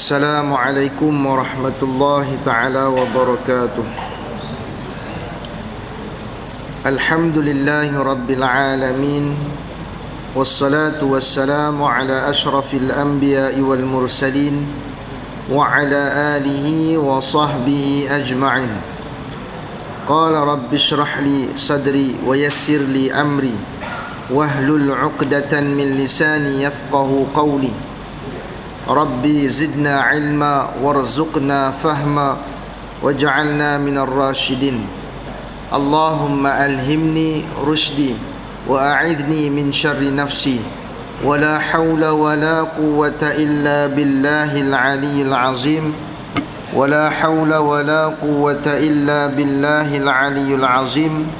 Assalamualaikum warahmatullahi ta'ala wabarakatuh. Alhamdulillahi rabbil alamin. Wassalatu wassalamu ala ashrafil anbiya'i wal mursalin wa ala alihi wa sahbihi ajma'in. Qala rabbi shrah li sadri wa yassir li amri wahlul 'uqdatan min lisani yafqahu qawli. Rabbi zidna ilma warzuqna fahma waj'alna minar rasyidin. Allahumma alhimni rushdi wa a'idhni min syarri nafsi wa la hawla wa la quwwata illa billahil aliyyil azim wa la hawla wa la quwwata illa billahil aliyyil azim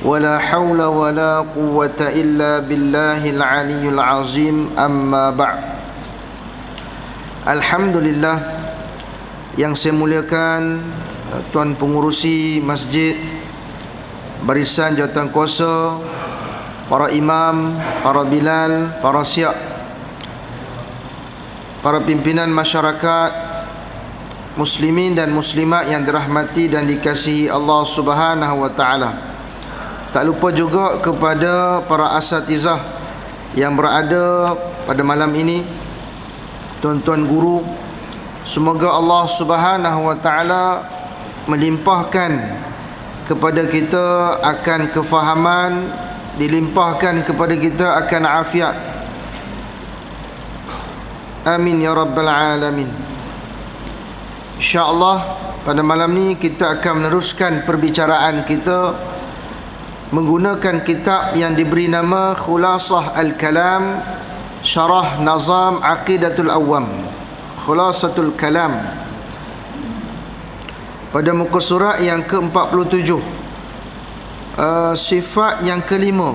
wa la hawla wa la quwwata illa billahil aliyyil azim. Amma ba'd. Alhamdulillah, yang saya muliakan Tuan Pengurusi Masjid, barisan jawatan kuasa, para imam, para bilal, para syiak, para pimpinan masyarakat muslimin dan muslimat yang dirahmati dan dikasihi Allah Subhanahu wa taala. Tak lupa juga kepada para asatizah yang berada pada malam ini, tuan-tuan guru, semoga Allah Subhanahu wa taala melimpahkan kepada kita akan kefahaman, dilimpahkan kepada kita akan afiat. Amin ya rabbal alamin. InsyaAllah pada malam ni kita akan meneruskan perbicaraan kita menggunakan kitab yang diberi nama Khulasah Al-Kalam Syarah Nazam Aqidatul Awam, Khulasatul Kalam, pada muka surat yang ke-47. Sifat yang kelima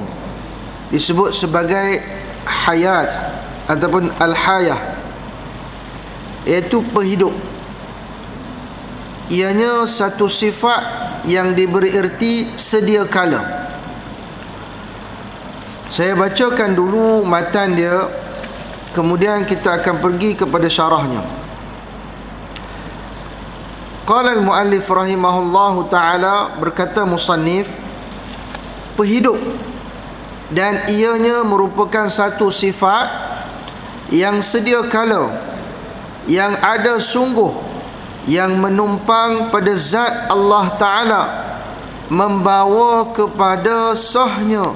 disebut sebagai hayat ataupun al-hayah, iaitu penghidup. Ianya satu sifat yang diberi erti sedia kala. Saya bacakan dulu matan dia, kemudian kita akan pergi kepada syarahnya. Qala al-muallif rahimahullahu ta'ala, berkata musannif, penghidup dan ianya merupakan satu sifat yang sedia kala, yang ada sungguh, yang menumpang pada zat Allah Ta'ala, membawa kepada sahnya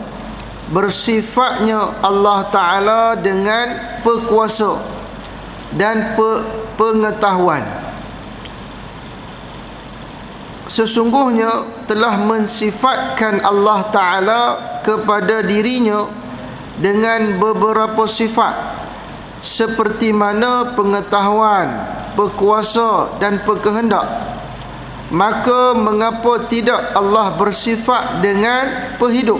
bersifatnya Allah Ta'ala dengan pekuasa dan pengetahuan. Sesungguhnya telah mensifatkan Allah Ta'ala kepada dirinya dengan beberapa sifat, seperti mana pengetahuan, pekuasa dan berkehendak. Maka mengapa tidak Allah bersifat dengan penghidup?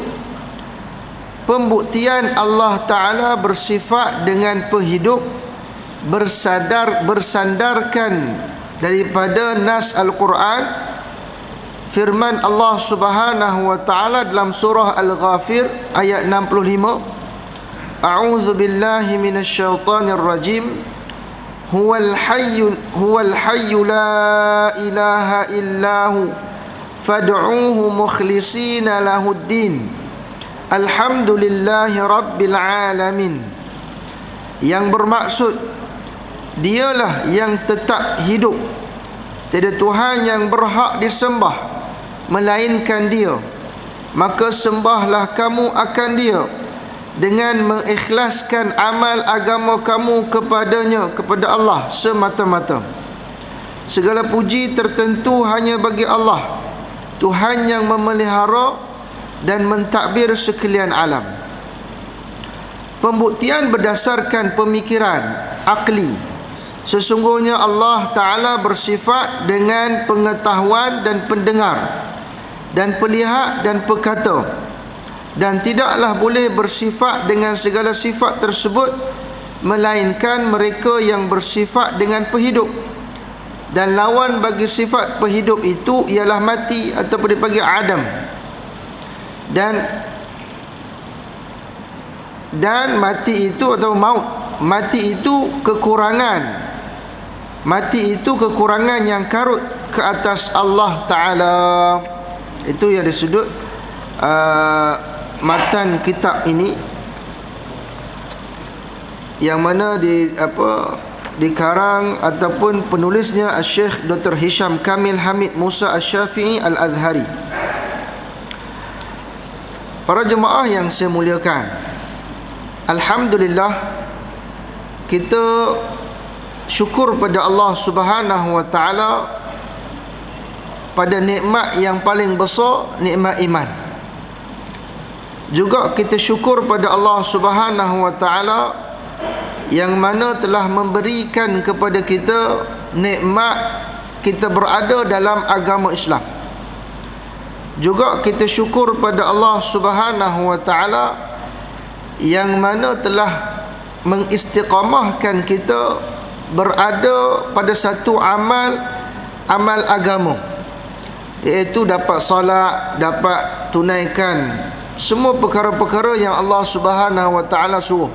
Pembuktian Allah Ta'ala bersifat dengan penghidup bersandarkan daripada nas Al-Quran, firman Allah Subhanahu wa Ta'ala dalam surah Al-Ghafir ayat 65, A'udzu billahi minasyaitonir rajim. Huwal hayyu la ilaha illahu fad'uuhu mukhlishina lahuddin. Alhamdulillahi rabbil alamin. Yang bermaksud, dialah yang tetap hidup, tiada Tuhan yang berhak disembah melainkan dia, maka sembahlah kamu akan dia dengan mengikhlaskan amal agama kamu kepadanya, kepada Allah semata-mata. Segala puji tertentu hanya bagi Allah, Tuhan yang memelihara dan mentadbir sekalian alam. Pembuktian berdasarkan pemikiran akli. Sesungguhnya Allah Ta'ala bersifat dengan pengetahuan dan pendengar dan pelihat dan perkata, dan tidaklah boleh bersifat dengan segala sifat tersebut melainkan mereka yang bersifat dengan penghidup. Dan lawan bagi sifat penghidup itu ialah mati ataupun dipanggil Adam. Dan mati itu atau maut, mati itu kekurangan Mati itu kekurangan yang karut ke atas Allah Ta'ala. Itu yang disebut matan kitab ini, yang mana dikarang ataupun penulisnya Syekh Dr. Hisham Kamil Hamid Musa Asy-Syafi'i Al-Azhari. Para jemaah yang saya muliakan, alhamdulillah, kita syukur pada Allah Subhanahu wa taala pada nikmat yang paling besar, nikmat iman. Juga kita syukur pada Allah Subhanahu wa taala yang mana telah memberikan kepada kita nikmat kita berada dalam agama Islam. Juga kita syukur pada Allah Subhanahu wa taala yang mana telah mengistiqamahkan kita berada pada satu amal agama, iaitu dapat solat, dapat tunaikan semua perkara-perkara yang Allah Subhanahu wa taala suruh.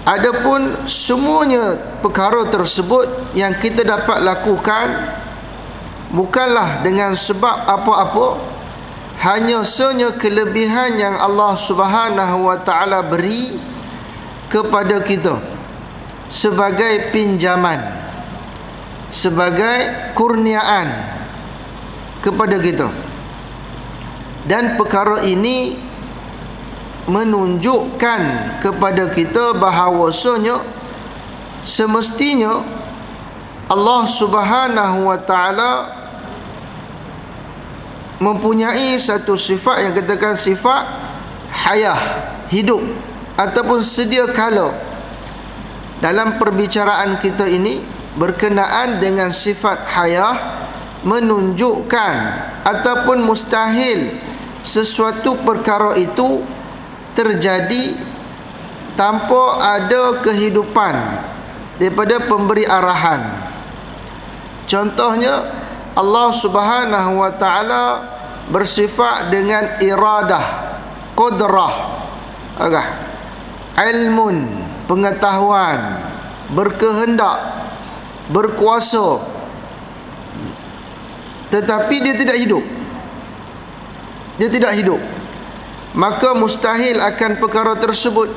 Adapun semuanya perkara tersebut yang kita dapat lakukan bukanlah dengan sebab apa-apa, hanya sahaja kelebihan yang Allah Subhanahu wa taala beri kepada kita sebagai pinjaman, sebagai kurniaan kepada kita. Dan perkara ini menunjukkan kepada kita bahawasanya semestinya Allah Subhanahu wa taala mempunyai satu sifat yang katakan sifat hayah, hidup, ataupun sedia kala. Dalam perbicaraan kita ini berkenaan dengan sifat hayah, menunjukkan ataupun mustahil sesuatu perkara itu terjadi tanpa ada kehidupan daripada pemberi arahan. Contohnya, Allah Subhanahu wa taala bersifat dengan iradah, qudrah, ilmun, pengetahuan, berkehendak, berkuasa, tetapi dia tidak hidup. Dia tidak hidup. Maka mustahil akan perkara tersebut.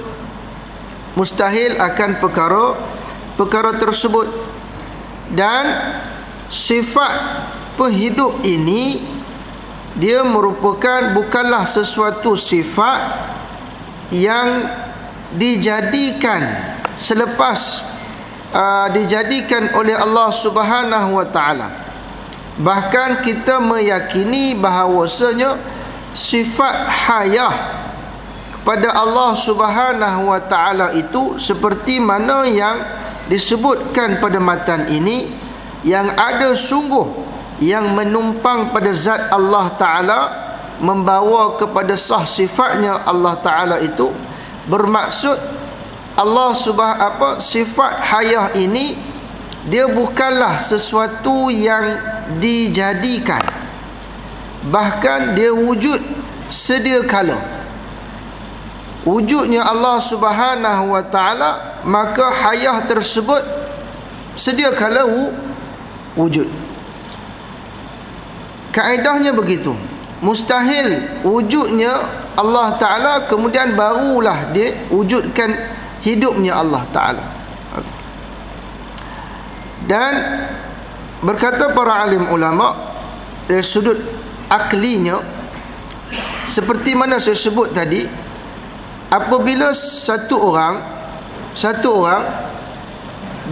Mustahil akan perkara tersebut. Dan sifat penghidup ini, dia merupakan bukanlah sesuatu sifat yang dijadikan selepas dijadikan oleh Allah Subhanahu wa taala. Bahkan kita meyakini bahawasanya sifat hayah kepada Allah Subhanahu wa taala itu seperti mana yang disebutkan pada matan ini, yang ada sungguh yang menumpang pada zat Allah taala, membawa kepada sah sifatnya Allah taala itu. Bermaksud Allah sifat hayah ini dia bukanlah sesuatu yang dijadikan, bahkan dia wujud sedia kala. Wujudnya Allah Subhanahu wa taala, maka hayah tersebut sedia kala wujud. Kaedahnya begitu. Mustahil wujudnya Allah Ta'ala kemudian barulah dia wujudkan hidupnya Allah Ta'ala. Dan berkata para alim ulama, dari sudut aklinya, seperti mana saya sebut tadi, apabila satu orang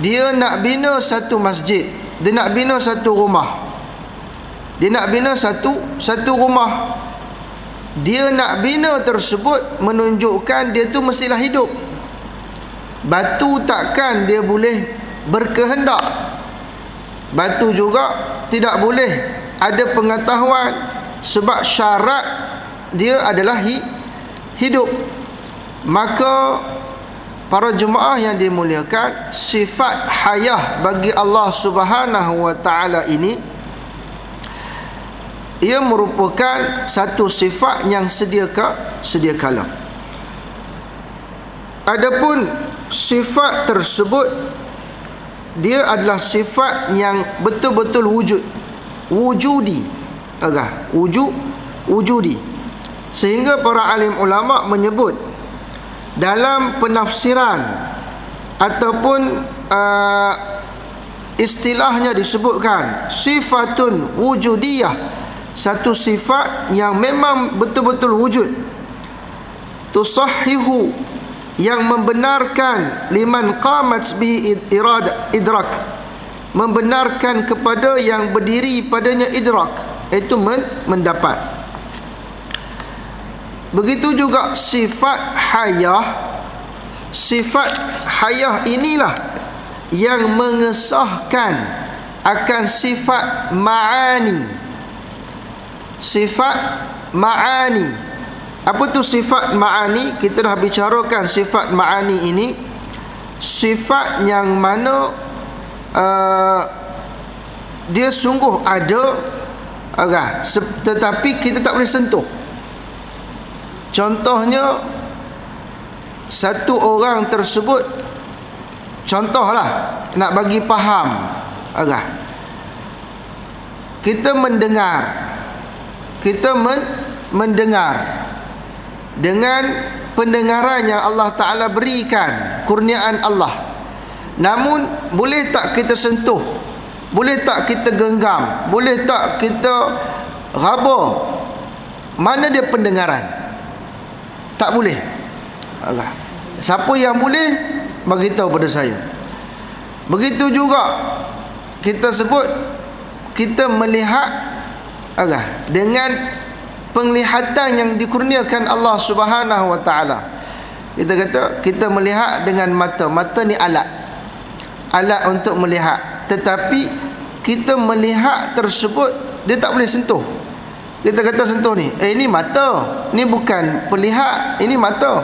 dia nak bina satu masjid, dia nak bina satu rumah, dia nak bina satu rumah, dia nak bina tersebut menunjukkan dia tu mestilah hidup. Batu takkan dia boleh berkehendak, batu juga tidak boleh ada pengetahuan, sebab syarat dia adalah hidup. Maka para jemaah yang dimuliakan, sifat hayah bagi Allah Subhanahu wa taala ini, ia merupakan satu sifat yang sedia kala. Adapun sifat tersebut dia adalah sifat yang betul-betul wujudi. Wujudi. Sehingga para alim ulama menyebut dalam penafsiran ataupun istilahnya disebutkan sifatun wujudiyah, satu sifat yang memang betul-betul wujud, tusahhihu, yang membenarkan liman qamat bi idrak, membenarkan kepada yang berdiri padanya idrak, iaitu mendapat. Begitu juga sifat hayah. Sifat hayah inilah yang mengesahkan akan sifat ma'ani. Sifat ma'ani. Apa tu sifat ma'ani? Kita dah bicarakan sifat ma'ani ini, sifat yang mana dia sungguh ada, tetapi kita tak boleh sentuh. Contohnya, satu orang tersebut, contohlah nak bagi faham, kita mendengar dengan pendengaran yang Allah Ta'ala berikan, kurniaan Allah. Namun boleh tak kita sentuh? Boleh tak kita genggam? Boleh tak kita raba? Mana dia pendengaran? Tak boleh. Siapa yang boleh, bagi tahu pada saya. Begitu juga kita sebut, kita melihat dengan penglihatan yang dikurniakan Allah Subhanahu wa taala. Kita kata kita melihat dengan mata. Mata ni alat untuk melihat, tetapi kita melihat tersebut dia tak boleh sentuh. Kita kata sentuh ni, ini mata, ni bukan pelihat, ini mata.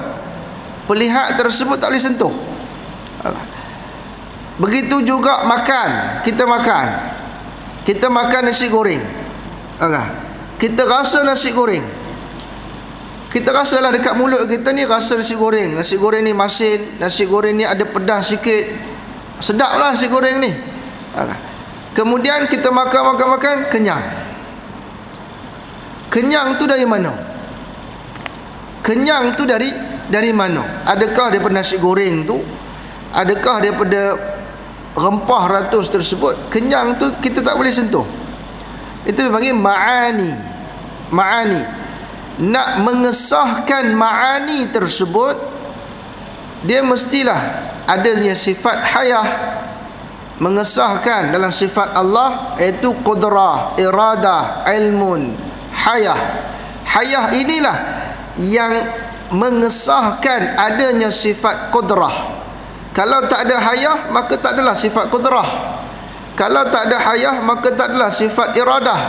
Pelihat tersebut tak boleh sentuh. Begitu juga makan. Kita makan nasi goreng. Kita rasa nasi goreng. Kita rasalah dekat mulut kita ni, rasa nasi goreng. Nasi goreng ni masin, nasi goreng ni ada pedas sikit. Sedap lah nasi goreng ni. Kemudian kita makan, kenyang. Kenyang tu dari mana? Kenyang tu dari mana? Adakah daripada nasi goreng tu? Adakah daripada rempah ratus tersebut? Kenyang tu kita tak boleh sentuh. Itu dipanggil ma'ani. Nak mengesahkan ma'ani tersebut, dia mestilah adanya sifat hayah. Mengesahkan dalam sifat Allah, iaitu qudrah, iradah, ilmun, hayah. Hayah inilah yang mengesahkan adanya sifat qudrah. Kalau tak ada hayah, maka tak adalah sifat qudrah. Kalau tak ada hayah, maka tak adalah sifat iradah.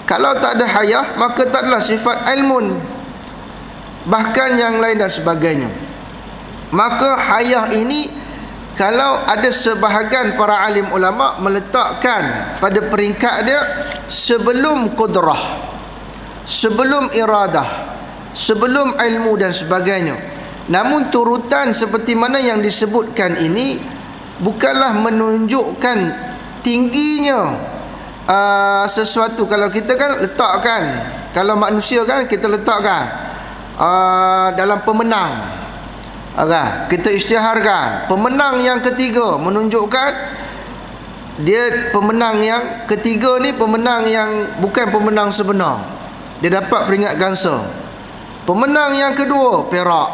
Kalau tak ada hayah, maka tak adalah sifat ilmun, bahkan yang lain dan sebagainya. Maka hayah ini, kalau ada sebahagian para alim ulama meletakkan pada peringkat dia sebelum qudrah, sebelum iradah, sebelum ilmu dan sebagainya. Namun turutan seperti mana yang disebutkan ini bukanlah menunjukkan tingginya sesuatu. Kalau kita kan letakkan, kalau manusia kan kita letakkan dalam pemenang, kita isytiharkan pemenang yang ketiga, menunjukkan dia pemenang yang ketiga ni pemenang yang bukan pemenang sebenar, dia dapat peringkat gangsa. Pemenang yang kedua perak,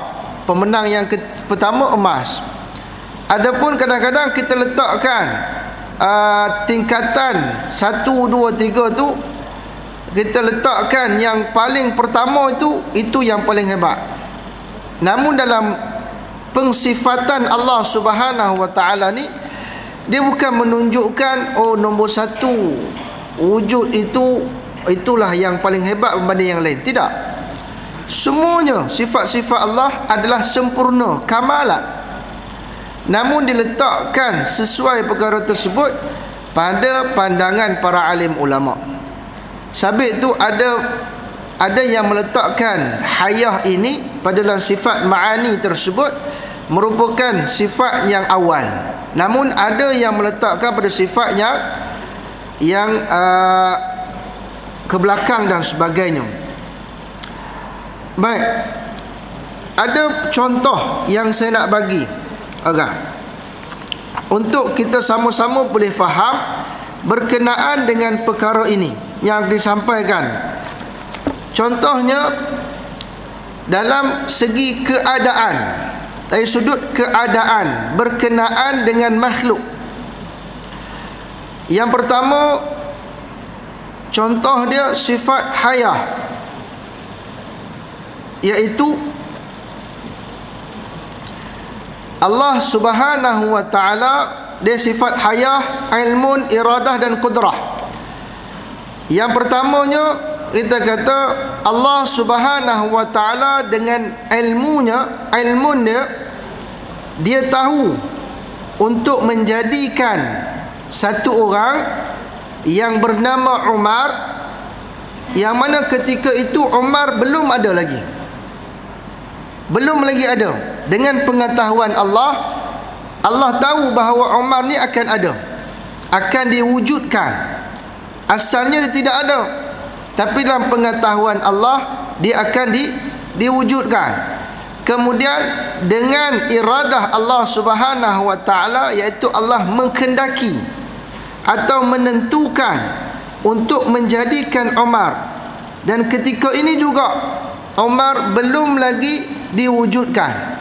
pemenang yang pertama emas. Adapun kadang-kadang kita letakkan tingkatan 1, 2, 3 tu, kita letakkan yang paling pertama itu yang paling hebat. Namun dalam pengsifatan Allah Subhanahu wa taala ni, dia bukan menunjukkan nombor 1 wujud itulah yang paling hebat berbanding yang lain. Tidak. Semuanya sifat-sifat Allah adalah sempurna, kamalat. Namun diletakkan sesuai perkara tersebut pada pandangan para alim ulama. Sabit tu ada yang meletakkan hayah ini pada dalam sifat ma'ani tersebut merupakan sifat yang awal. Namun ada yang meletakkan pada sifat yang ke belakang dan sebagainya. Baik, ada contoh yang saya nak bagi untuk kita sama-sama boleh faham berkenaan dengan perkara ini yang disampaikan. Contohnya dalam segi keadaan, dari sudut keadaan berkenaan dengan makhluk. Yang pertama, contoh dia sifat hayah, iaitu Allah Subhanahu wa ta'ala, dia sifat hayah, ilmun, iradah dan qudrah. Yang pertamanya kita kata Allah Subhanahu wa ta'ala dengan ilmunya dia tahu untuk menjadikan satu orang yang bernama Umar, yang mana ketika itu Umar belum ada lagi. Dengan pengetahuan Allah, Allah tahu bahawa Umar ni akan ada, akan diwujudkan. Asalnya dia tidak ada, tapi dalam pengetahuan Allah dia akan diwujudkan. Kemudian dengan iradah Allah Subhanahu wa ta'ala, iaitu Allah menghendaki atau menentukan untuk menjadikan Umar, dan ketika ini juga Umar belum lagi diwujudkan.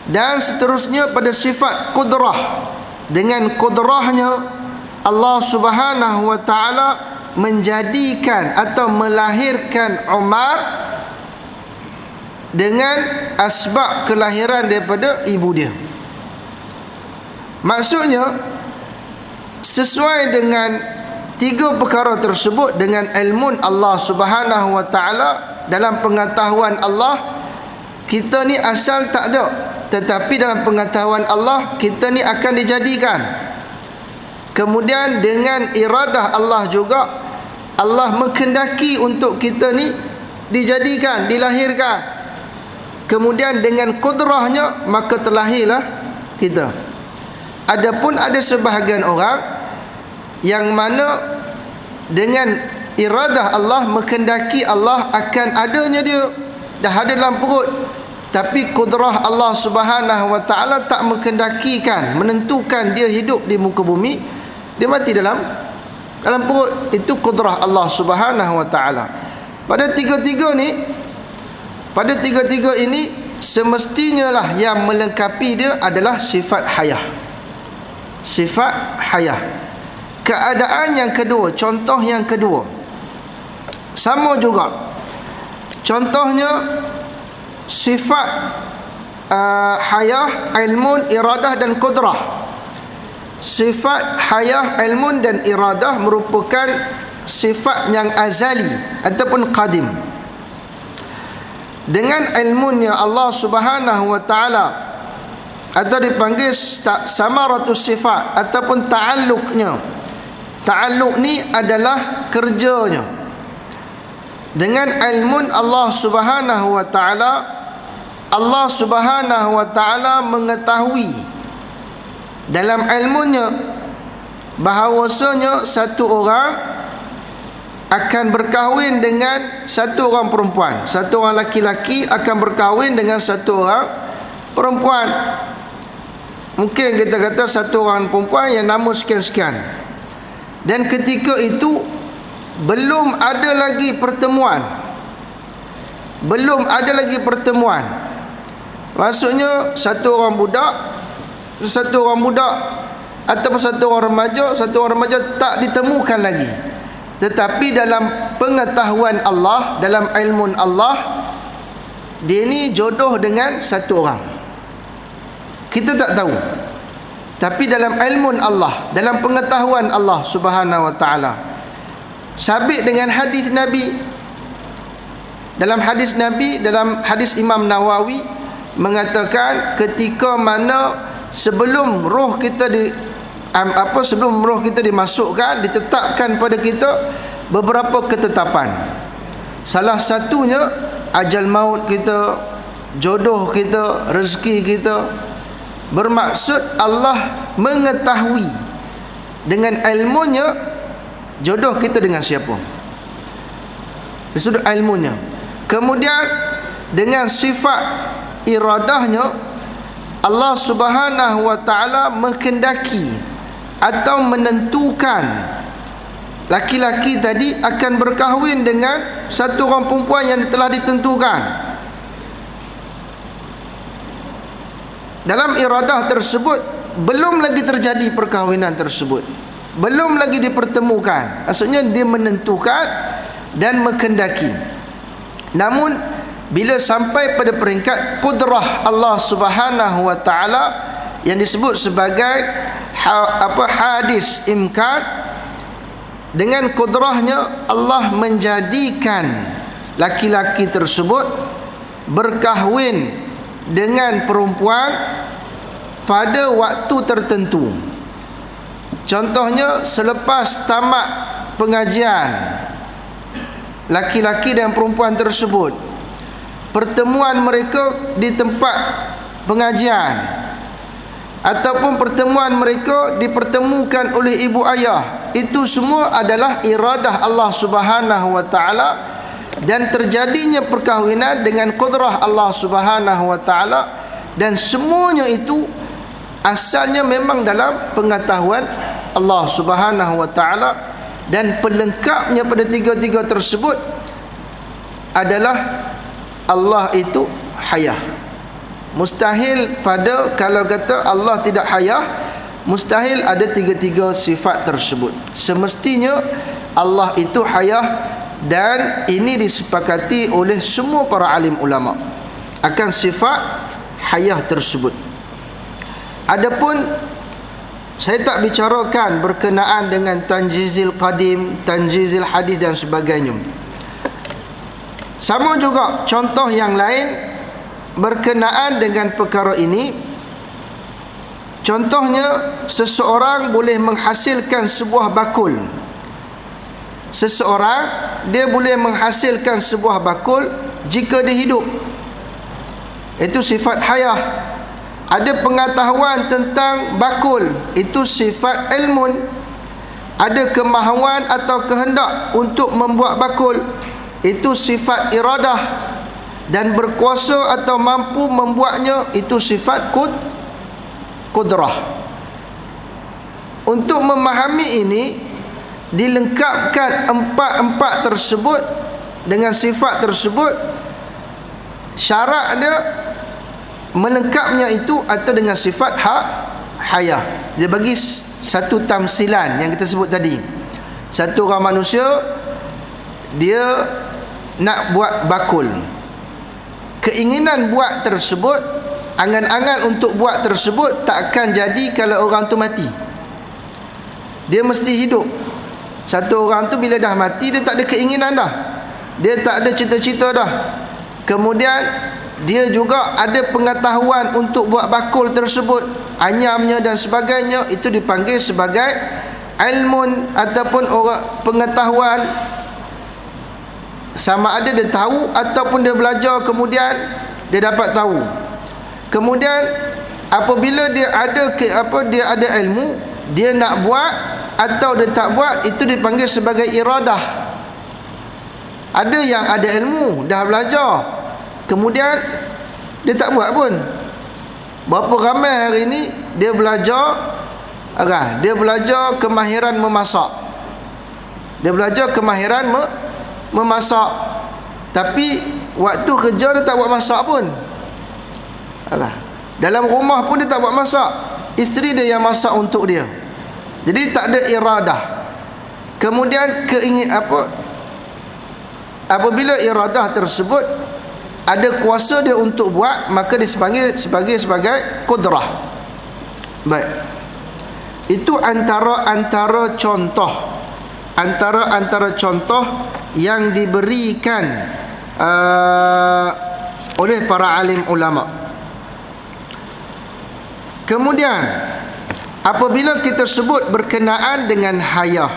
Dan seterusnya pada sifat qudrah, dengan qudrahnya Allah Subhanahu wa ta'ala menjadikan atau melahirkan Umar dengan asbab kelahiran daripada ibu dia. Maksudnya sesuai dengan tiga perkara tersebut, dengan ilmu Allah Subhanahu wa ta'ala, dalam pengetahuan Allah kita ni asal tak ada, tetapi dalam pengetahuan Allah kita ni akan dijadikan. Kemudian dengan iradah Allah juga, Allah menghendaki untuk kita ni dijadikan, dilahirkan. Kemudian dengan kudrahnya maka terlahirlah kita. Adapun ada sebahagian orang yang mana dengan iradah Allah, menghendaki Allah akan adanya dia, dah ada dalam perut, tapi kudrah Allah Subhanahu wa ta'ala tak menghendakikan, menentukan dia hidup di muka bumi, dia mati dalam perut. Itu kudrah Allah Subhanahu wa ta'ala. Pada tiga-tiga ini semestinya lah yang melengkapi dia adalah sifat hayah. Sifat hayah. Keadaan yang kedua, contoh yang kedua, sama juga. Contohnya sifat hayah, ilmun, iradah dan qudrah. Sifat hayah, ilmun dan iradah merupakan sifat yang azali ataupun qadim. Dengan ilmunya Allah Subhanahu wa ta'ala, atau dipanggil samaratus sifat ataupun ta'alluqnya. Ta'alluq ni adalah kerjanya. Dengan ilmu Allah Subhanahu wa ta'ala, Allah Subhanahu wa ta'ala mengetahui dalam ilmunya bahawasanya satu orang akan berkahwin dengan satu orang perempuan. Satu orang laki-laki akan berkahwin dengan satu orang perempuan. Mungkin kita kata satu orang perempuan yang nama sekian-sekian. Dan ketika itu belum ada lagi pertemuan. Maksudnya satu orang budak ataupun satu orang remaja tak ditemukan lagi. Tetapi dalam pengetahuan Allah, dalam ilmu Allah, dia ni jodoh dengan satu orang. Kita tak tahu. Tapi dalam ilmu Allah, dalam pengetahuan Allah Subhanahu wa ta'ala, sabit dengan hadis Nabi. Dalam hadis Nabi, dalam hadis Imam Nawawi mengatakan, ketika mana sebelum roh kita dimasukkan, ditetapkan pada kita beberapa ketetapan. Salah satunya ajal maut kita, jodoh kita, rezeki kita. Bermaksud Allah mengetahui dengan ilmunya jodoh kita dengan siapa, dari sudut ilmunya. Kemudian dengan sifat iradahnya, Allah Subhanahu wa ta'ala menghendaki atau menentukan laki-laki tadi akan berkahwin dengan satu orang perempuan yang telah ditentukan. Dalam iradah tersebut belum lagi terjadi perkahwinan tersebut, belum lagi dipertemukan. Maksudnya dia menentukan dan menghendaki. Namun bila sampai pada peringkat kudrah Allah Subhanahu wa ta'ala yang disebut sebagai hadis imkan, dengan kudrahnya Allah menjadikan laki-laki tersebut berkahwin dengan perempuan pada waktu tertentu. Contohnya selepas tamat pengajian, laki-laki dan perempuan tersebut pertemuan mereka di tempat pengajian, ataupun pertemuan mereka dipertemukan oleh ibu ayah, itu semua adalah iradah Allah Subhanahu wa ta'ala, dan terjadinya perkahwinan dengan kudrah Allah Subhanahu wa ta'ala, dan semuanya itu asalnya memang dalam pengetahuan Allah Subhanahu wa ta'ala. Dan pelengkapnya pada tiga-tiga tersebut adalah Allah itu hayah. Mustahil pada, kalau kata Allah tidak hayah, mustahil ada tiga-tiga sifat tersebut. Semestinya Allah itu hayah, dan ini disepakati oleh semua para alim ulama akan sifat hayah tersebut. Adapun saya tak bicarakan berkenaan dengan tanjizil qadim, tanjizil hadis dan sebagainya. Sama juga contoh yang lain berkenaan dengan perkara ini. Contohnya, seseorang boleh menghasilkan sebuah bakul. Seseorang dia boleh menghasilkan sebuah bakul jika dia hidup. Itu sifat hayah. Ada pengetahuan tentang bakul, itu sifat ilmun. Ada kemahuan atau kehendak untuk membuat bakul, itu sifat iradah. Dan berkuasa atau mampu membuatnya, itu sifat kudrah. Untuk memahami ini, dilengkapkan empat tersebut dengan sifat tersebut. Syarat dia melengkapnya itu atau dengan sifat hayah. Dia bagi satu tamsilan yang kita sebut tadi. Satu orang manusia, dia nak buat bakul. Keinginan buat tersebut, angan-angan untuk buat tersebut tak akan jadi kalau orang tu mati. Dia mesti hidup. Satu orang tu bila dah mati, dia tak ada keinginan dah, dia tak ada cita-cita dah. Kemudian dia juga ada pengetahuan untuk buat bakul tersebut, anyamnya dan sebagainya, itu dipanggil sebagai ilmun ataupun orang pengetahuan. Sama ada dia tahu ataupun dia belajar, kemudian dia dapat tahu. Kemudian apabila dia ada dia ada ilmu, dia nak buat atau dia tak buat, itu dipanggil sebagai iradah. Ada yang ada ilmu, dah belajar, kemudian dia tak buat pun. Berapa ramai hari ini dia belajar, dia belajar kemahiran memasak, dia belajar kemahiran memasak, tapi waktu kerja dia tak buat masak pun. Dalam rumah pun dia tak buat masak, isteri dia yang masak untuk dia. Jadi tak ada iradah. Kemudian apabila iradah tersebut ada kuasa dia untuk buat, maka dipanggil sebagai kudrah. Baik. Itu antara contoh, antara contoh yang diberikan oleh para alim ulama. Kemudian apabila kita sebut berkenaan dengan hayah,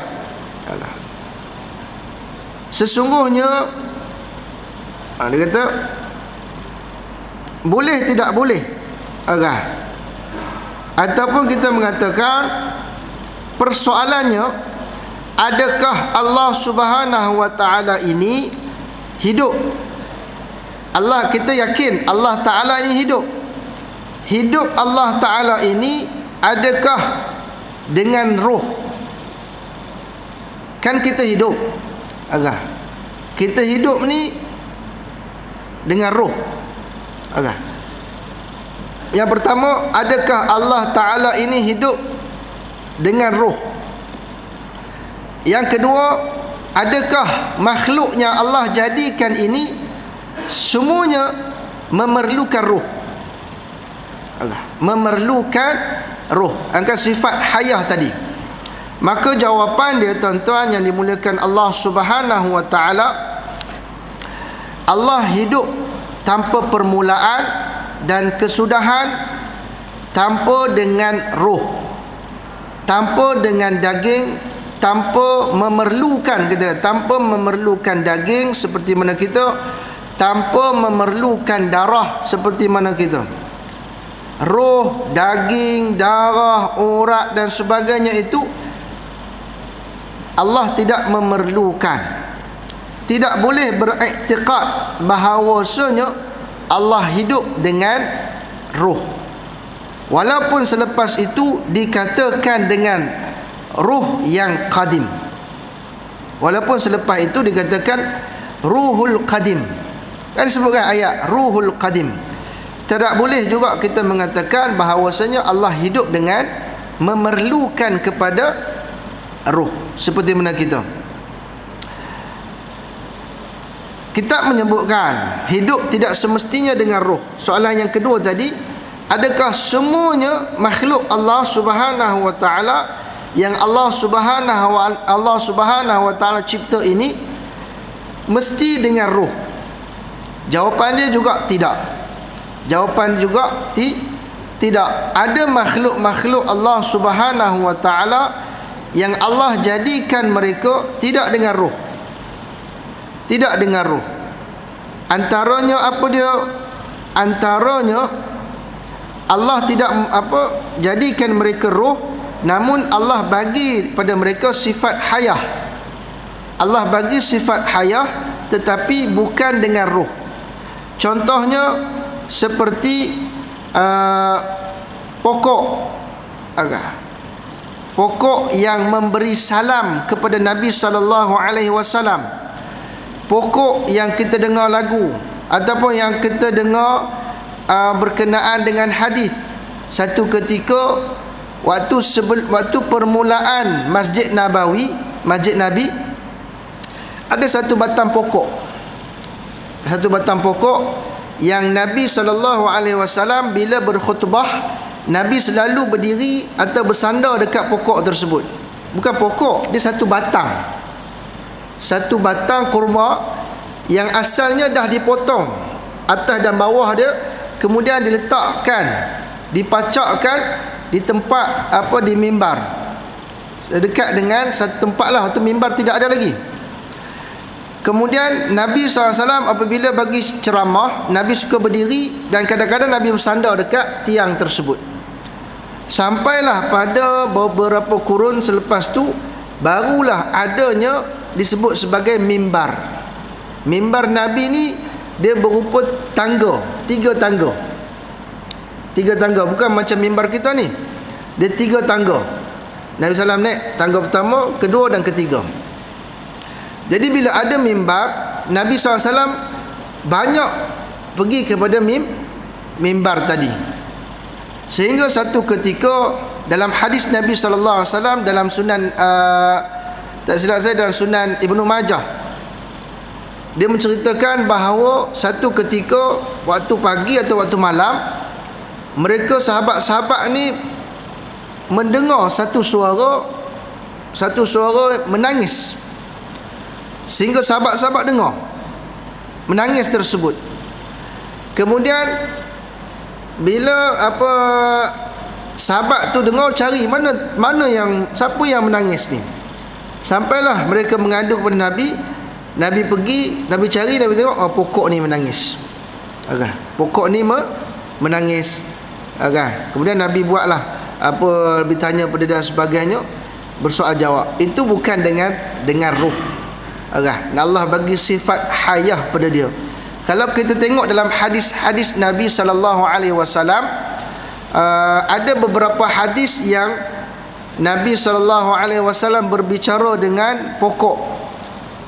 sesungguhnya dia kata boleh tidak boleh Ataupun kita mengatakan persoalannya, adakah Allah Subhanahu wa taala ini hidup? Allah, kita yakin Allah taala ini hidup. Hidup Allah taala ini adakah dengan roh? Kan kita hidup, agak kita hidup ni dengan roh, agak. Yang pertama, adakah Allah taala ini hidup dengan roh? Yang kedua, adakah makhluknya Allah jadikan ini semuanya memerlukan roh? Memerlukan roh, angkat sifat hayah tadi. Maka jawapan dia, tuan-tuan yang dimuliakan Allah Subhanahu wa taala, Allah hidup tanpa permulaan dan kesudahan, tanpa dengan roh, tanpa dengan daging, tanpa memerlukan, kita tanpa memerlukan daging seperti mana kita, tanpa memerlukan darah seperti mana kita. Roh, daging, darah, urat dan sebagainya itu Allah tidak memerlukan. Tidak boleh beriktikad bahawasanya Allah hidup dengan roh. Walaupun selepas itu dikatakan dengan ruh yang qadim. Walaupun selepas itu dikatakan ruhul qadim. Kan sebutkan ayat ruhul qadim. Tidak boleh juga kita mengatakan bahawasanya Allah hidup dengan memerlukan kepada ruh seperti mana kita. Kitab menyebutkan hidup tidak semestinya dengan ruh. Soalan yang kedua tadi, adakah semuanya makhluk Allah Subhanahu wa taala yang Allah Subhanahu wa taala cipta ini mesti dengan ruh? Jawapan dia juga tidak. Jawapan juga tidak. Ada makhluk-makhluk Allah Subhanahu wa taala yang Allah jadikan mereka tidak dengan ruh. Tidak dengan ruh. Antaranya apa dia? Antaranya Allah tidak jadikan mereka ruh, namun Allah bagi pada mereka sifat hayah. Allah bagi sifat hayah tetapi bukan dengan ruh. Contohnya seperti pokok yang memberi salam kepada Nabi sallallahu alaihi wasallam, pokok yang kita dengar lagu ataupun yang kita dengar berkenaan dengan hadis. Satu ketika waktu permulaan Masjid Nabawi, Masjid Nabi, ada satu batang pokok. Satu batang pokok yang Nabi SAW bila berkhutbah, Nabi selalu berdiri atau bersandar dekat pokok tersebut. Bukan pokok, dia satu batang. Satu batang kurma yang asalnya dah dipotong atas dan bawah dia, kemudian diletakkan, dipacakkan di tempat di mimbar. Dekat dengan satu tempat lah, tu mimbar tidak ada lagi. Kemudian Nabi SAW apabila bagi ceramah, Nabi suka berdiri dan kadang-kadang Nabi bersandar dekat tiang tersebut. Sampailah pada beberapa kurun selepas tu, barulah adanya disebut sebagai mimbar. Mimbar Nabi ni dia berupa tangga, tiga tangga. Tiga tangga, bukan macam mimbar kita ni. Dia tiga tangga. Nabi SAW naik tangga pertama, kedua dan ketiga. Jadi bila ada mimbar, Nabi SAW banyak pergi kepada mimbar tadi. Sehingga satu ketika dalam hadis Nabi SAW dalam sunan tak silap saya dalam sunan Ibnu Majah, dia menceritakan bahawa satu ketika waktu pagi atau waktu malam, mereka sahabat-sahabat ni mendengar satu suara menangis. Sehingga sahabat-sahabat dengar menangis tersebut. Kemudian bila sahabat tu dengar, cari mana yang siapa yang menangis ni. Sampailah mereka mengadu kepada Nabi. Nabi pergi, Nabi cari, Nabi tengok, pokok ni menangis. Pokok ni menangis. Kemudian Nabi buatlah apa bertanya pada dan sebagainya, bersoal jawab. Itu bukan dengan ruh. Allah bagi sifat hayah pada dia. Kalau kita tengok dalam hadis-hadis Nabi sallallahu alaihi wasallam, ada beberapa hadis yang Nabi sallallahu alaihi wasallam berbicara dengan pokok.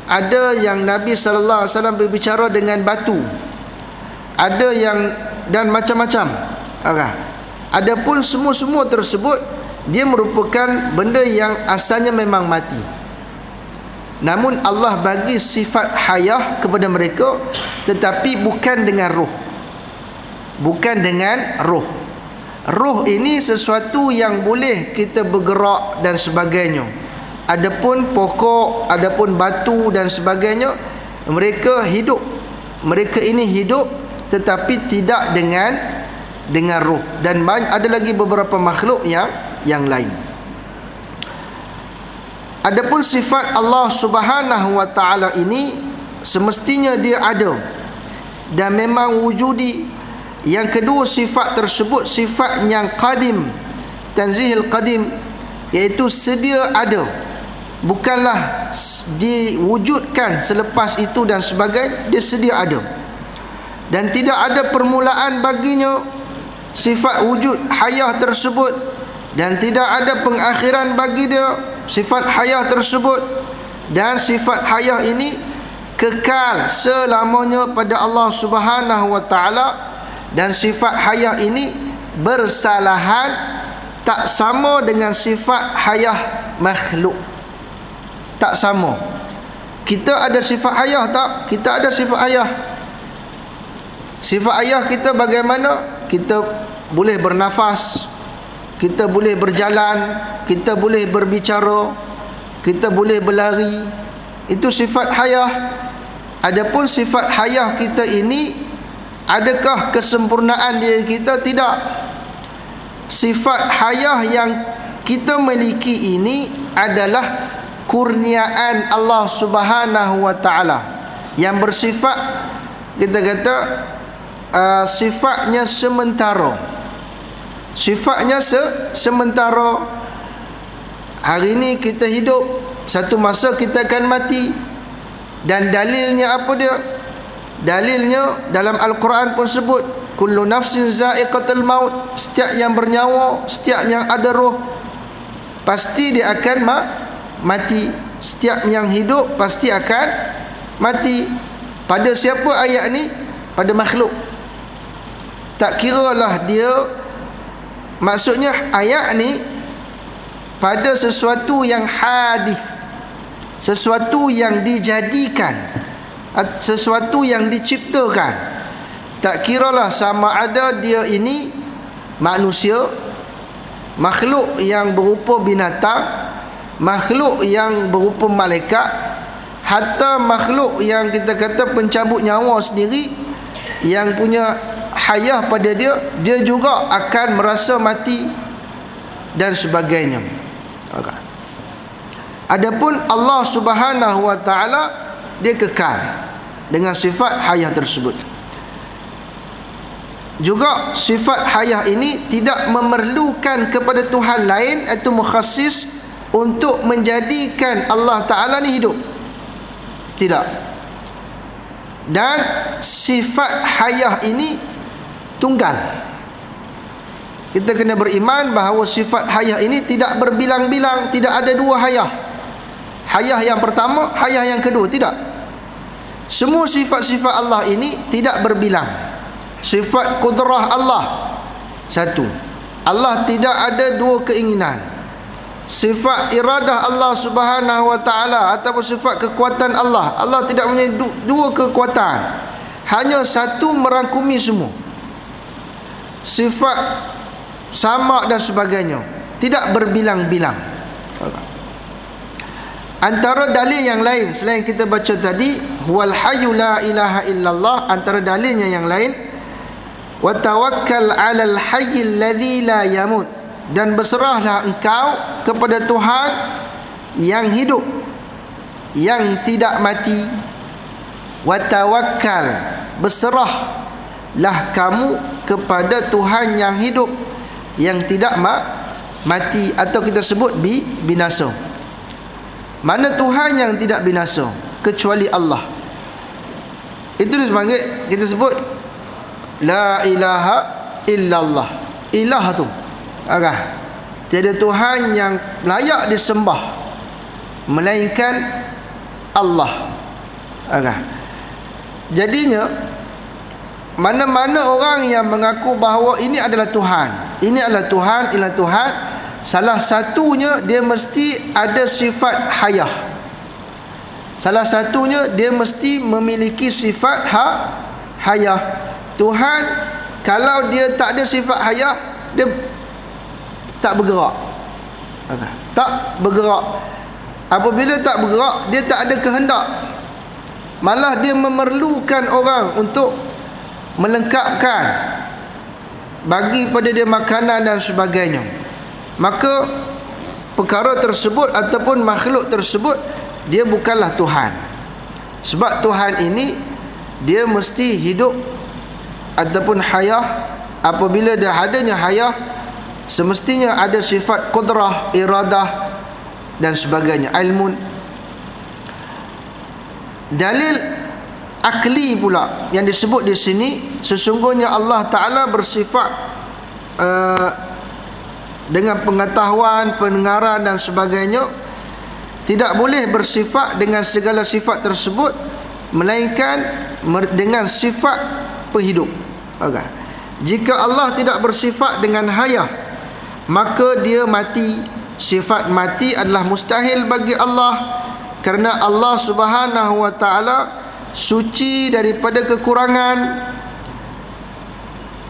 Ada yang Nabi sallallahu alaihi wasallam berbicara dengan batu. Ada yang dan macam-macam. Adapun semua-semua tersebut dia merupakan benda yang asalnya memang mati. Namun Allah bagi sifat hayah kepada mereka, tetapi bukan dengan ruh. Bukan dengan ruh. Ruh ini sesuatu yang boleh kita bergerak dan sebagainya. Adapun pokok, adapun batu dan sebagainya, mereka hidup. Mereka ini hidup tetapi tidak dengan ruh. Dan ada lagi beberapa makhluk yang lain. Adapun sifat Allah Subhanahu wa taala ini semestinya dia ada dan memang wujudi. Yang kedua, sifat tersebut sifat yang qadim, tanzihil qadim, iaitu sedia ada. Bukanlah diwujudkan selepas itu dan sebagainya, dia sedia ada. Dan tidak ada permulaan baginya sifat wujud hayah tersebut, dan tidak ada pengakhiran bagi dia sifat hayah tersebut. Dan sifat hayah ini kekal selamanya pada Allah Subhanahu wa taala. Dan sifat hayah ini bersalahan, tak sama dengan sifat hayah makhluk. Tak sama. Kita ada sifat hayah tak? Kita ada sifat hayah. Sifat hayah kita bagaimana? Kita boleh bernafas, kita boleh berjalan, kita boleh berbicara, kita boleh berlari. Itu sifat hayah. Adapun sifat hayah kita ini, adakah kesempurnaan diri kita? Tidak. Sifat hayah yang kita miliki ini adalah kurniaan Allah Subhanahu wa taala yang bersifat, kita kata sifatnya sementara. Sifatnya sementara. Hari ini kita hidup, satu masa kita akan mati. Dan dalilnya apa dia? Dalilnya dalam Al-Quran pun sebut, kullu nafsin za'iqatul maut. Setiap yang bernyawa, setiap yang ada roh, pasti dia akan mati. Setiap yang hidup pasti akan mati. Pada siapa ayat ni? Pada makhluk. Tak kiralah dia, maksudnya ayat ni pada sesuatu yang hadis, sesuatu yang dijadikan, sesuatu yang diciptakan. Tak kiralah sama ada dia ini manusia, makhluk yang berupa binatang, makhluk yang berupa malaikat, hatta makhluk yang kita kata pencabut nyawa sendiri, yang punya hayah pada dia, dia juga akan merasa mati dan sebagainya. Adapun Allah Subhanahu wa taala, dia kekal dengan sifat hayah tersebut. Juga sifat hayah ini tidak memerlukan kepada Tuhan lain atau mukhassis untuk menjadikan Allah Ta'ala ni hidup. Tidak. Dan sifat hayah ini tunggal. Kita kena beriman bahawa sifat hayah ini tidak berbilang-bilang. Tidak ada dua hayah. Hayah yang pertama, hayah yang kedua. Tidak. Semua sifat-sifat Allah ini tidak berbilang. Sifat kudrah Allah satu. Allah tidak ada dua keinginan. Sifat iradah Allah Subhanahu wa taala ataupun sifat kekuatan Allah, Allah tidak punya dua kekuatan. Hanya satu merangkumi semua. Sifat sama dan sebagainya, tidak berbilang-bilang. Antara dalil yang lain selain kita baca tadi, huwal hayyu la ilaha illallah, antara dalilnya yang lain, wa tawakkal 'alal hayyil ladzi la yamut, dan berserahlah engkau kepada Tuhan yang hidup, yang tidak mati. Wa tawakkal, berserahlah kamu kepada Tuhan yang hidup, yang tidak mati, atau kita sebut binasa. Mana Tuhan yang tidak binasa kecuali Allah. Itu disebut, kita sebut la ilaha illallah. Ilah tu, tiada Tuhan yang layak disembah melainkan Allah. Jadinya mana-mana orang yang mengaku bahawa ini adalah Tuhan, ini adalah Tuhan, inilah Tuhan, salah satunya dia mesti ada sifat hayah. Salah satunya dia mesti memiliki sifat hayah. Tuhan kalau dia tak ada sifat hayah, dia tak bergerak. Tak bergerak. Apabila tak bergerak, dia tak ada kehendak. Malah dia memerlukan orang untuk melengkapkan, bagi pada dia makanan dan sebagainya. Maka perkara tersebut ataupun makhluk tersebut, dia bukanlah Tuhan. Sebab Tuhan ini dia mesti hidup ataupun hayah. Apabila dia adanya hayah, semestinya ada sifat qudrah, iradah dan sebagainya, ilmun. Dalil akli pula yang disebut di sini, sesungguhnya Allah Ta'ala bersifat dengan pengetahuan, pendengaran dan sebagainya. Tidak boleh bersifat dengan segala sifat tersebut melainkan dengan sifat penghidup. Jika Allah tidak bersifat dengan hayah, maka dia mati. Sifat mati adalah mustahil bagi Allah, kerana Allah Subhanahu wa Ta'ala suci daripada kekurangan.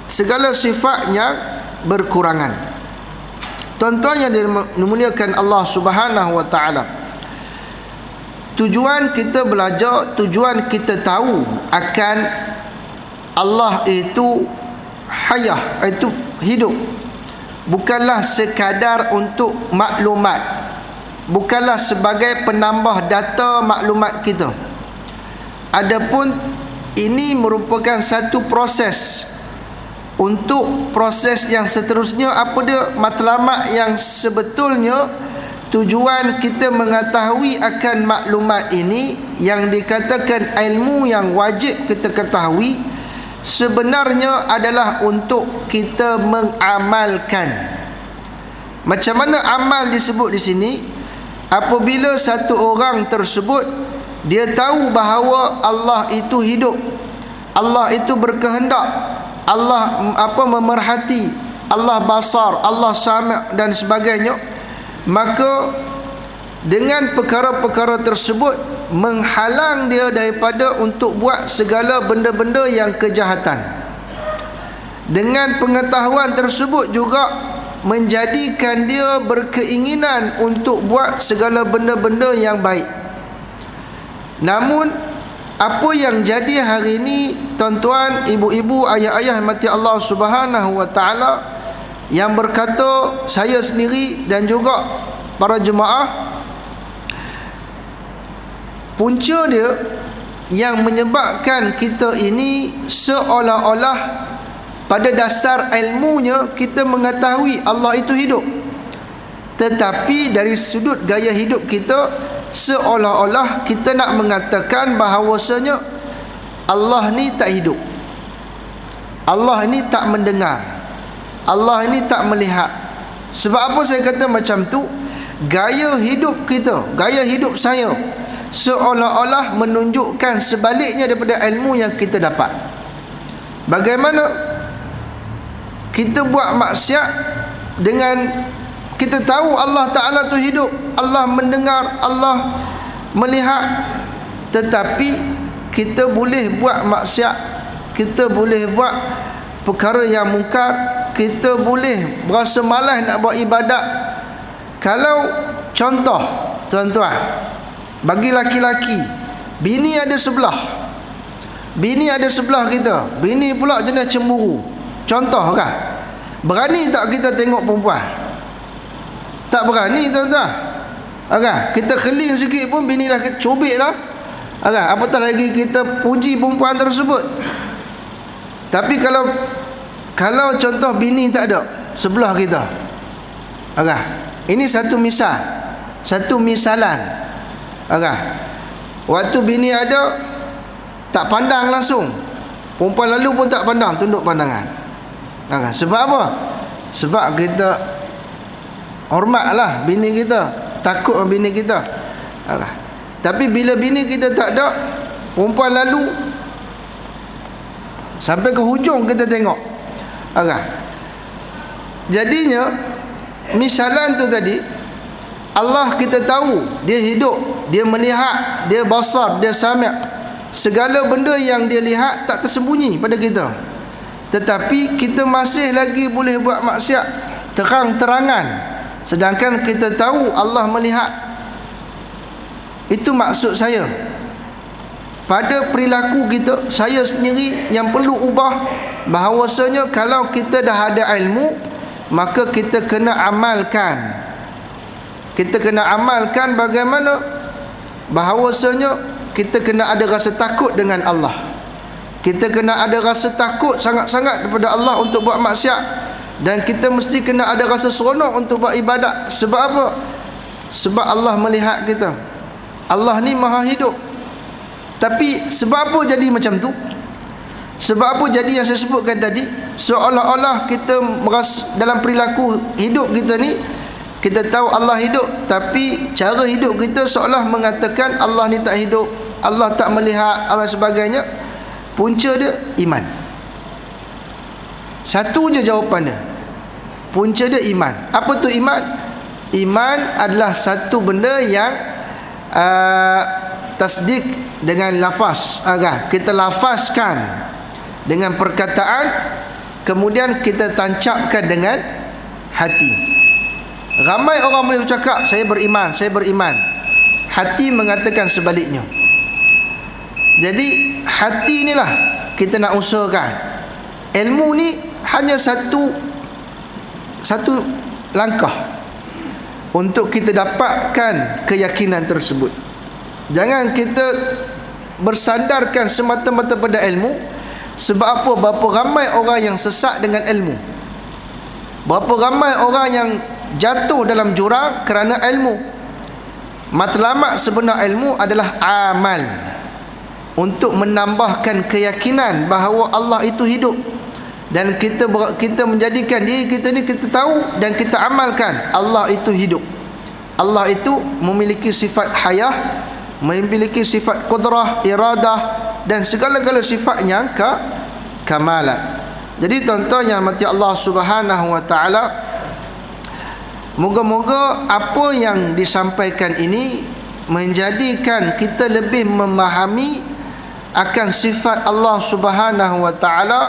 Segala sifatnya berkurangan. Tuan-tuan yang dimuliakan Allah Subhanahu wa Ta'ala, tujuan kita belajar, tujuan kita tahu akan Allah itu hayah, itu hidup, bukanlah sekadar untuk maklumat, bukanlah sebagai penambah data maklumat kita. Adapun ini merupakan satu proses untuk proses yang seterusnya. Apa dia matlamat yang sebetulnya? Tujuan kita mengetahui akan maklumat ini, yang dikatakan ilmu yang wajib kita ketahui, sebenarnya adalah untuk kita mengamalkan. Macam mana amal disebut di sini? Apabila satu orang tersebut dia tahu bahawa Allah itu hidup, Allah itu berkehendak, Allah memerhati, Allah basar, Allah sami' dan sebagainya, maka dengan perkara-perkara tersebut menghalang dia daripada untuk buat segala benda-benda yang kejahatan. Dengan pengetahuan tersebut juga menjadikan dia berkeinginan untuk buat segala benda-benda yang baik. Namun apa yang jadi hari ini, tuan-tuan, ibu-ibu, ayah-ayah mati Allah Subhanahu wa Ta'ala, yang berkata, saya sendiri dan juga para jemaah, punca dia yang menyebabkan kita ini seolah-olah pada dasar ilmunya kita mengetahui Allah itu hidup, tetapi dari sudut gaya hidup kita seolah-olah kita nak mengatakan bahawasanya Allah ni tak hidup, Allah ni tak mendengar, Allah ni tak melihat. Sebab apa saya kata macam tu? Gaya hidup kita, gaya hidup saya seolah-olah menunjukkan sebaliknya daripada ilmu yang kita dapat. Bagaimana kita buat maksiat dengan kita tahu Allah Ta'ala tu hidup, Allah mendengar, Allah melihat, tetapi kita boleh buat maksiat, kita boleh buat perkara yang mungkar, kita boleh berasa malas nak buat ibadat. Kalau contoh, tuan-tuan, bagi laki-laki, bini ada sebelah, bini ada sebelah kita, bini pula jenis cemburu, contoh kan, berani tak kita tengok perempuan? Tak berani, tuan-tuan. Kita keling sikit pun bini dah cubit dah. Apatah lagi kita puji perempuan tersebut. Tapi kalau contoh bini tak ada sebelah kita, Ini satu misal, satu misalan. Waktu bini ada, tak pandang langsung, perempuan lalu pun tak pandang, tunduk pandangan. Sebab apa? Sebab kita hormatlah bini kita, takut bini kita. Tapi bila bini kita tak ada, perempuan lalu, sampai ke hujung kita tengok. Jadinya misalan tu tadi, Allah kita tahu dia hidup, dia melihat, dia basar, dia sami'. Segala benda yang dia lihat tak tersembunyi pada kita, tetapi kita masih lagi boleh buat maksiat terang-terangan, sedangkan kita tahu Allah melihat. Itu maksud saya. Pada perilaku kita, saya sendiri yang perlu ubah, bahawasanya kalau kita dah ada ilmu, maka kita kena amalkan. Kita kena amalkan bagaimana? Bahawasanya kita kena ada rasa takut dengan Allah. Kita kena ada rasa takut sangat-sangat daripada Allah untuk buat maksiat. Dan kita mesti kena ada rasa seronok untuk buat ibadat. Sebab apa? Sebab Allah melihat kita. Allah ni maha hidup. Tapi sebab apa jadi macam tu? Sebab apa jadi yang saya sebutkan tadi? Seolah-olah kita merasa dalam perilaku hidup kita ni, kita tahu Allah hidup, tapi cara hidup kita seolah mengatakan Allah ni tak hidup, Allah tak melihat, Allah sebagainya. Punca dia iman. Satu je jawapannya. Punca dia iman. Apa tu iman? Iman adalah satu benda yang tasdik dengan lafaz. Kita lafazkan dengan perkataan, kemudian kita tancapkan dengan hati. Ramai orang boleh bercakap saya beriman, saya beriman. Hati mengatakan sebaliknya. Jadi hati inilah kita nak usahakan. Ilmu ni hanya satu langkah untuk kita dapatkan keyakinan tersebut. Jangan kita bersandarkan semata-mata pada ilmu. Sebab apa? Berapa ramai orang yang sesat dengan ilmu, berapa ramai orang yang jatuh dalam jurang kerana ilmu. Matlamat sebenar ilmu adalah amal, untuk menambahkan keyakinan bahawa Allah itu hidup. Dan kita menjadikan diri kita ni, kita tahu dan kita amalkan Allah itu hidup. Allah itu memiliki sifat hayah, memiliki sifat qudrah, iradah, dan segala-gala sifatnya kamalan. Jadi tuan-tuan yang mati Allah Subhanahu wa taala, moga-moga apa yang disampaikan ini menjadikan kita lebih memahami akan sifat Allah Subhanahu wa taala,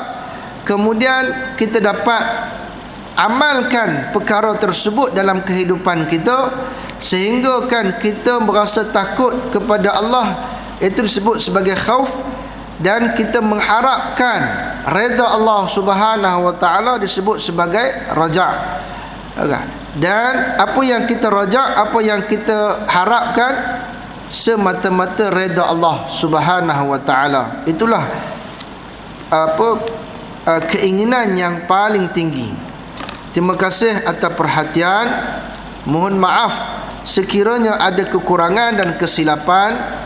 kemudian kita dapat amalkan perkara tersebut dalam kehidupan kita, sehingga kan kita merasa takut kepada Allah, itu disebut sebagai khauf, dan kita mengharapkan redha Allah Subhanahu wa taala disebut sebagai raja'. Dan apa yang kita raja', apa yang kita harapkan semata-mata redha Allah Subhanahu wa taala. Itulah keinginan yang paling tinggi. Terima kasih atas perhatian. Mohon maaf sekiranya ada kekurangan dan kesilapan.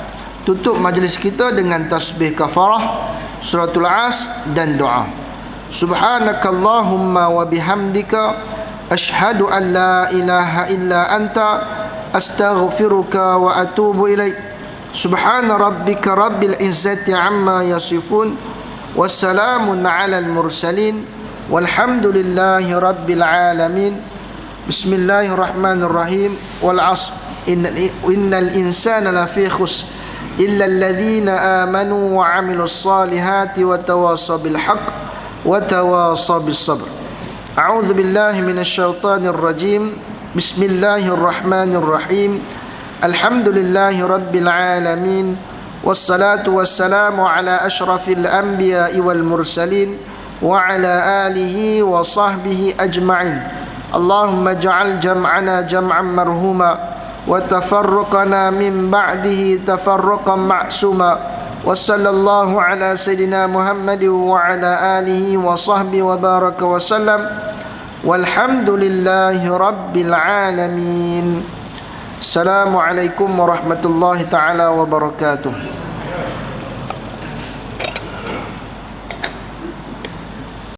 Tutup majlis kita dengan tasbih kafarah, suratul as dan doa. Subhanakallahumma wa bihamdika asyhadu an la ilaha illa anta astaghfiruka wa atubu ilaik. Subhana rabbika rabbil izzati amma yasifun, wassalamun alal mursalin, walhamdulillahi rabbil alamin. Bismillahirrahmanirrahim. Wal 'ashr innal insana lafi khusr illa alladhina amanu wa 'amilus salihati wa tawasaw bil haqq wa tawasaw bis sabr. A'udzu billahi minasy syaithanir rajim. Bismillahirrahmanirrahim. Alhamdulillahi rabbil alamin. Wassalatu wassalamu ala asyrafil anbiya'i wal mursalin wa ala alihi wa sahbihi ajma'in. Allahumma ja'al jam'ana jam'an marhuma wa tafarruqana min ba'dihi tafarruqan ma'suma. Wa sallallahu ala sayyidina Muhammad wa ala alihi wa sahbihi wa baraka wa sallam. Walhamdulillahi rabbil alamin. Assalamualaikum warahmatullahi taala wabarakatuh.